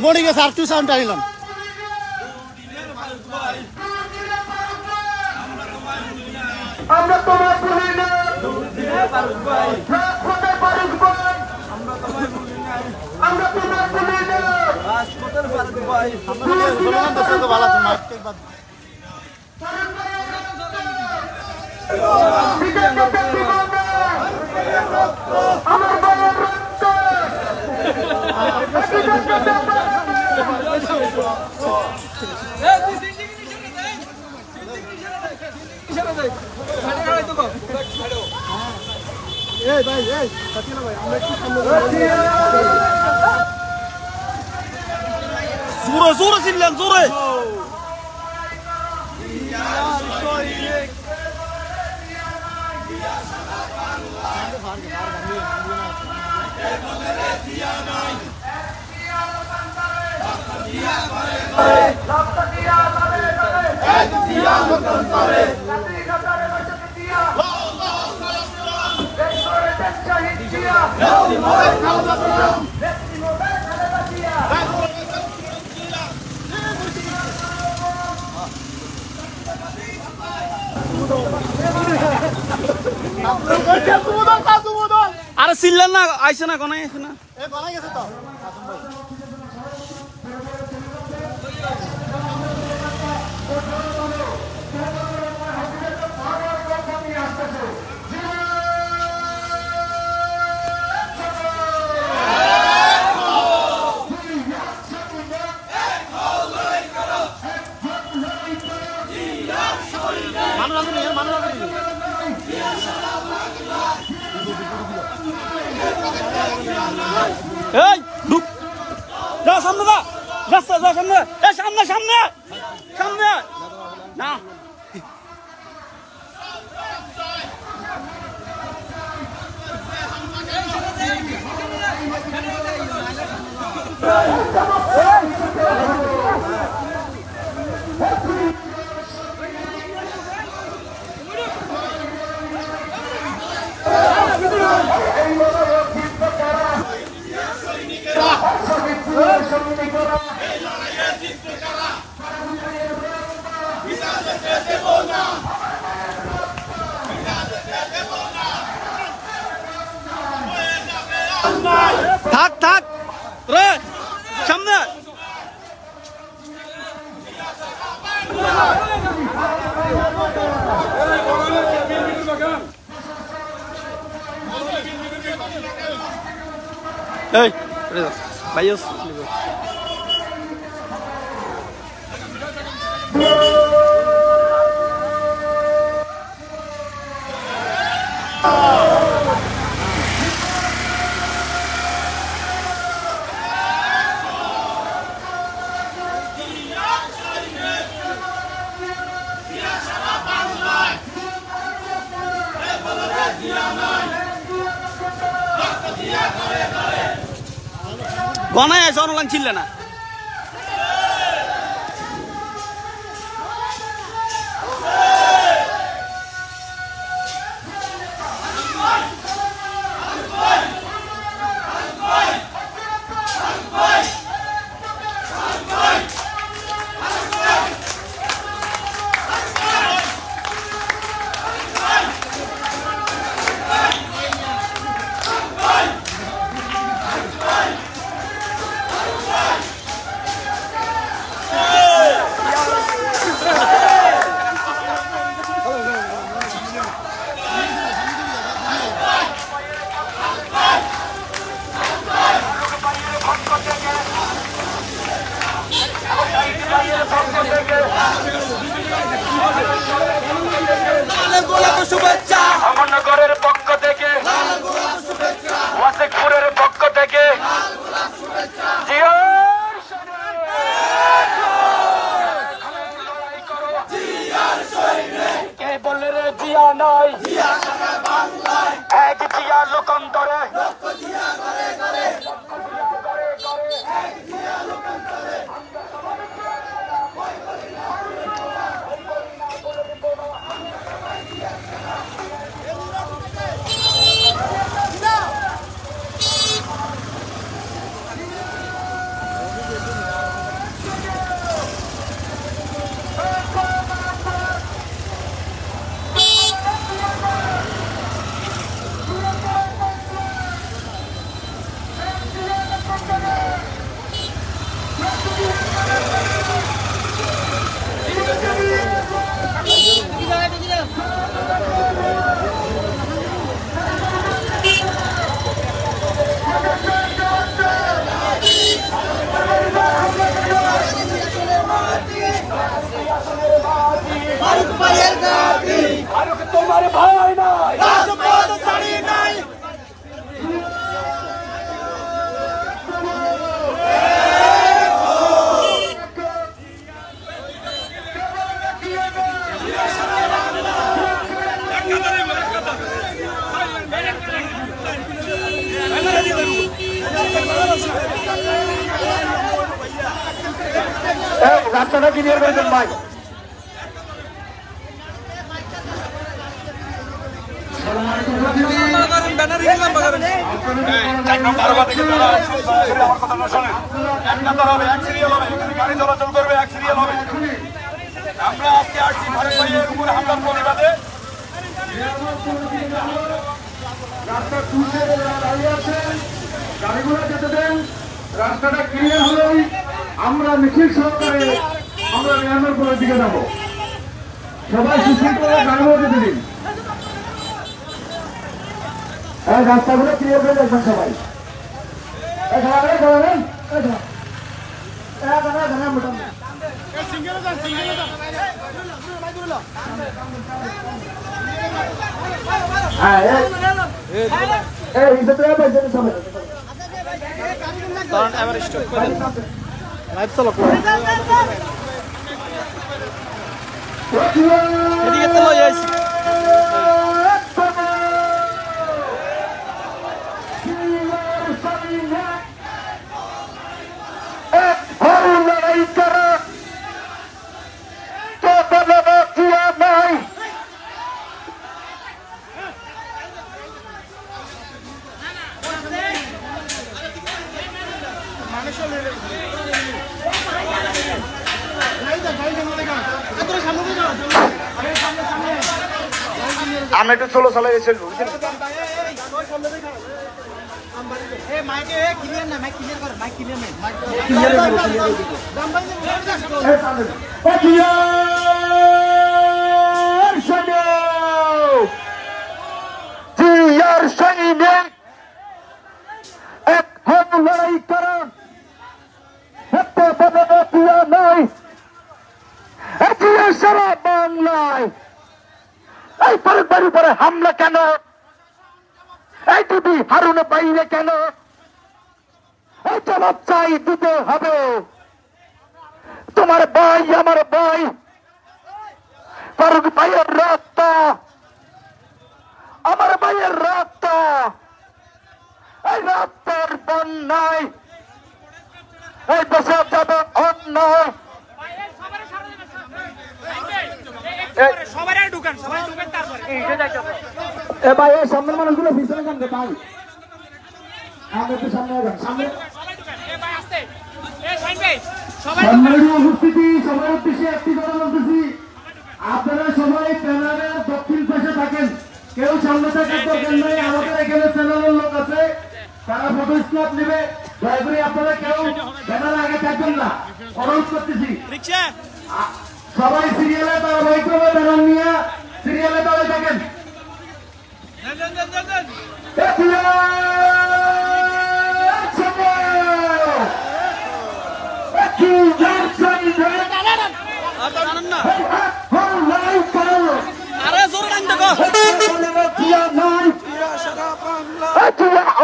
বড়ি গেছে আর তুই সাউন্ড টানিলাম আমরা তোমায় ভুলি না ফারুক ভাই ফারুক ভাই আমরা তোমায় ভুলি না রাজপথের ফারুক ভাই আমরা বললাম তো ভালো তো মাইক বাদ আমার বাবার রক্ত এই ভাই এই সাথীনা ভাই আমরা কি সামনে জোরে জোরে চিল্লান জোরে আরে চিল্লান না আইছে না গনাই আছে না এ গনাই গেছে তো এই ঢুক যা সামনে যা রাস্তা যা সামনে এই সামনে সামনে সামনে না থাক থাক রে সামনে এই ভাইস গনাই আছে অনলাইন ছিল না আমনগরের পক্ষ থেকে ওয়াসিকপুরের পক্ষ থেকে কে বললে রে জিয়া নাই এক জিয়া লোকান্তরে ফারুক তোমার ভাই নাই, রাজপথ ছাড়ি নাই। রাস্তাটা ক্লিয়ার করে দেন ভাই। গাড়ি চলাচল করবে, এক সিরিয়াল হবে। আমরা আজকে আসছি ফারুক ভাইয়ের উপরে হামলার প্রতিবাদে। গাড়িগুলো যেতে দেন, রাস্তাটা ক্লিয়ার হলেই আমরা মিছিল সহকারে আমরা রেহানোর দিকে যাবো। সবাই সুশৃঙ্খলা গাড়িগুলো যেতে দিন। রাস্তাগুলো ক্লিয়ার করে দেখবেন সবাই। এবার স্টপ করে লাইভ চালু এদিকে তো লই আইছি আমরা একটু চলো চালাই এসে লড়াই করেন সারা বাংলায় এই ফারুক ভাইয়ের উপরে হামলা কেন? এই দিদি হারুন বাইরে কেন? এই জবাব চাই দিতে হবে। তোমার ভাই আমার ভাই, ফারুক ভাইয়ের রক্ত আমার ভাইয়ের রক্ত, এই রক্তের বন্যায় এই দেশে যাবে অন্যায়। ভাই এই সামনের মানুষগুলো পিছনে যান রে ভাই, একটু সামনে সামনে উপস্থিতি সবার উদ্দেশ্যে একটি কথা বলতেছি, আপনারা সবাই প্যানেলের দক্ষিণ পাশে থাকেন, কেউ সামনে থাকার দরকার নাই। আমাদের এখানে প্যানেলের লোক আছে, তারা ফটো স্টপ নেবে, দয়া করে আপনারা কেউ ব্যানার আগে থাকবেন না, অনুরোধ করতেছি। সবাই সিরিয়ালে ধারাবাহিক হবে, ব্যানার নিয়ে সিরিয়ালে দাঁড়িয়ে থাকেন।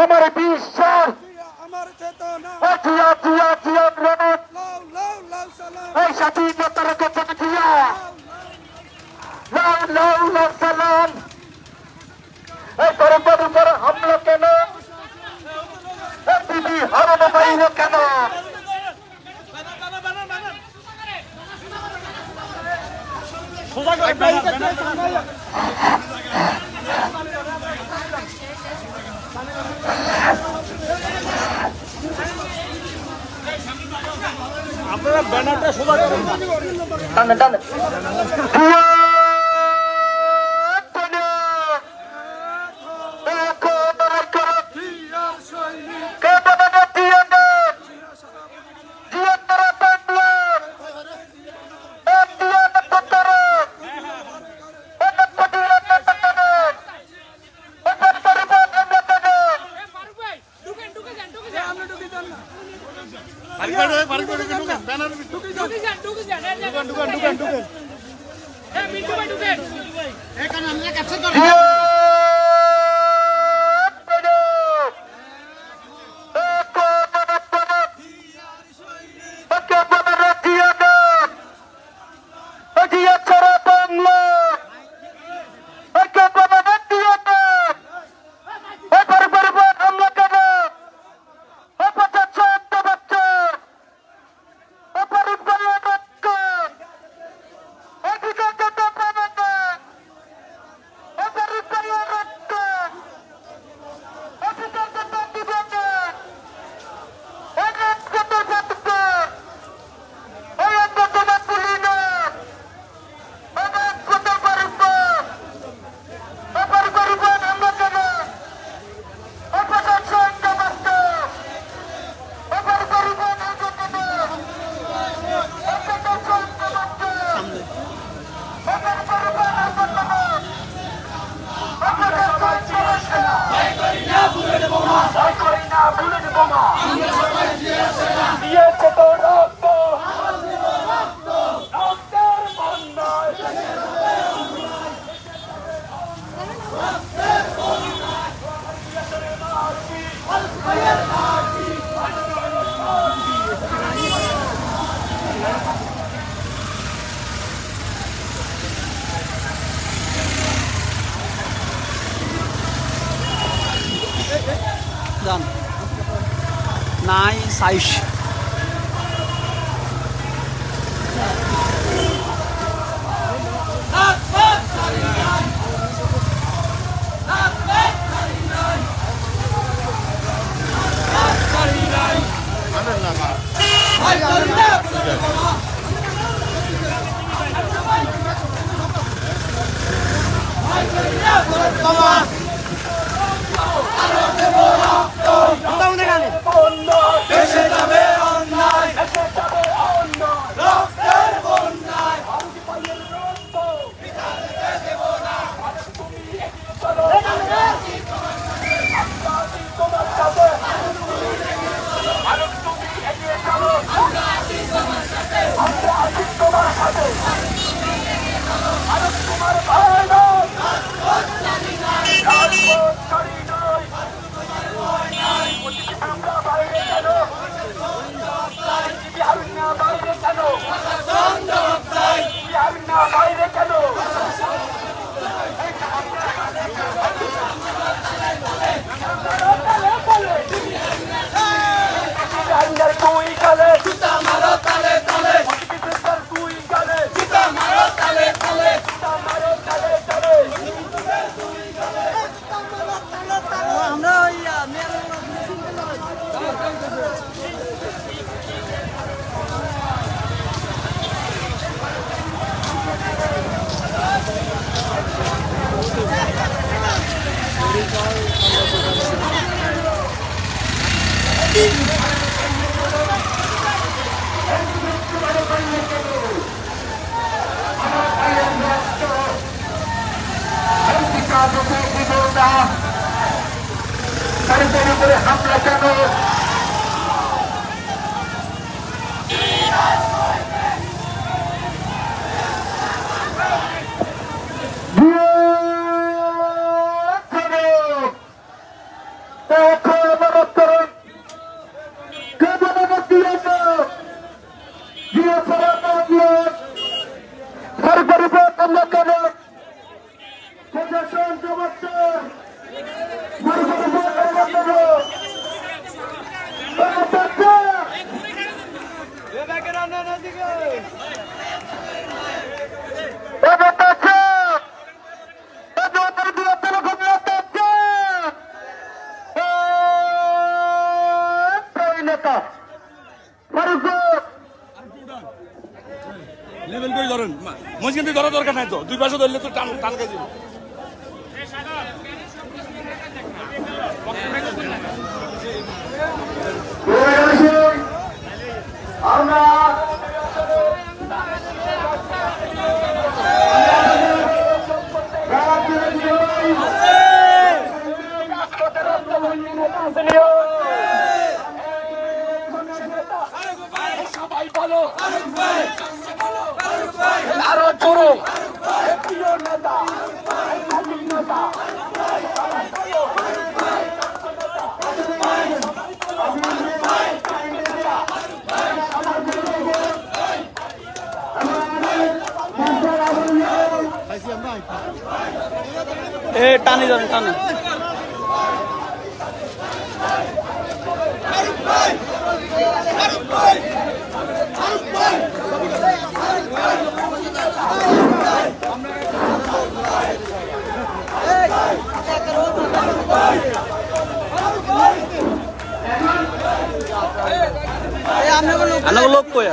আমার বিশ্বাস এই স্বাধীনতার কথা দিয়া সালাম। এই পরম্পর উপর হামলা কেন? দিদি হারানো বাইরে কেন? আপনারা ব্যানারটা সোজা করেন, টানে টানে Done. Nice ice. লেভেল করে ধরেন মজগিন ধরা দরকার নাই তো দুই পাশে ধরলে তো টান টান গেছে আমরা আরো জোরে এ টানি ধরেন টানে আনা লোক কই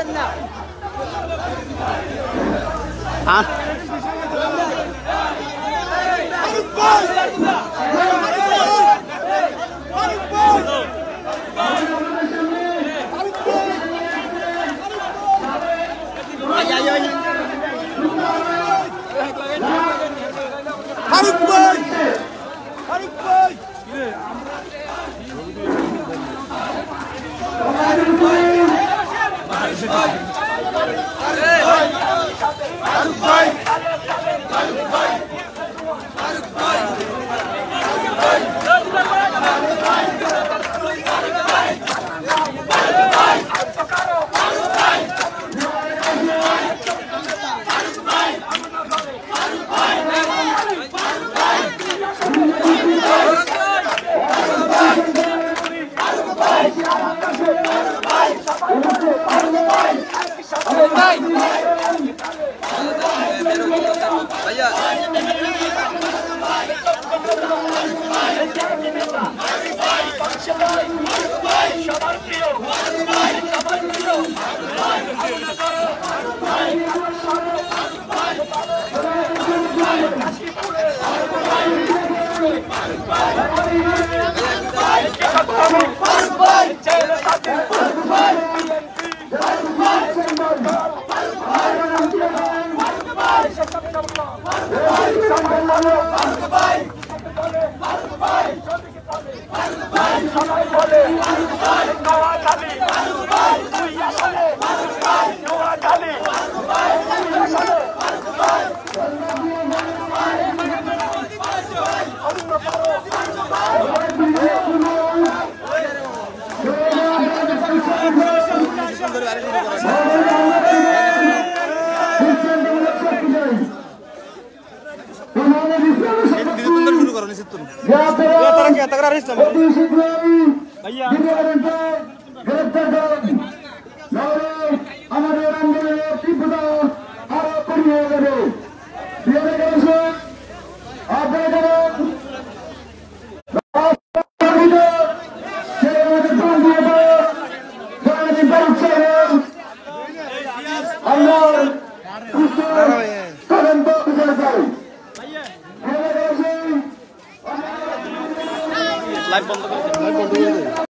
আমাদের আন্দোলনের তীব্রতা আরো কমিয়ে দেবে লাইভ বন্ধ করে